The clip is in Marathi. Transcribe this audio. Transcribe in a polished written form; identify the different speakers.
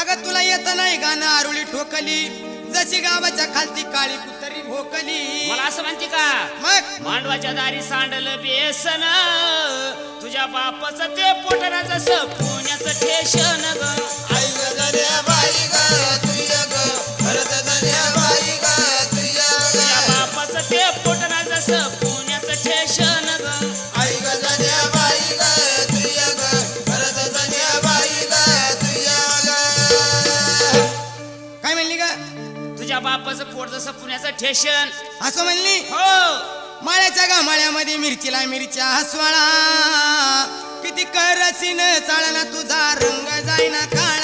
Speaker 1: अगं तुला येत नाही गाणं आरुळी ठोकली जशी गावाच्या खालती काळी कुतरी भोकली
Speaker 2: मला असं म्हणते का
Speaker 1: मग
Speaker 2: मांडवाच्या दारी सांडलं बेसन तुझ्या बापाचं ते पोटरा जसं पुण्याचं ठेशन ग
Speaker 3: आई ग धन्या बाई ग तुझ्या ग भरत धन्या बाई ग तुझ्या
Speaker 2: तुझ्या बापाचं ते पोटरा जसं पुण्याचं ठेशन ग
Speaker 3: आई ग धन्या बाई ग तुझ्या ग भरत धन्या बाई ग तुझ्या
Speaker 1: काय म्हणली ग
Speaker 2: तुझ्या बापाचं पोट जसं पुण्याचं ठेशन
Speaker 1: असं म्हणली
Speaker 2: हो
Speaker 1: माळ्याच्या गामाळ्यामध्ये मिरचीला मिरच्या हसवाळा किती करसीन चाळना तुझा रंग जाईना काळा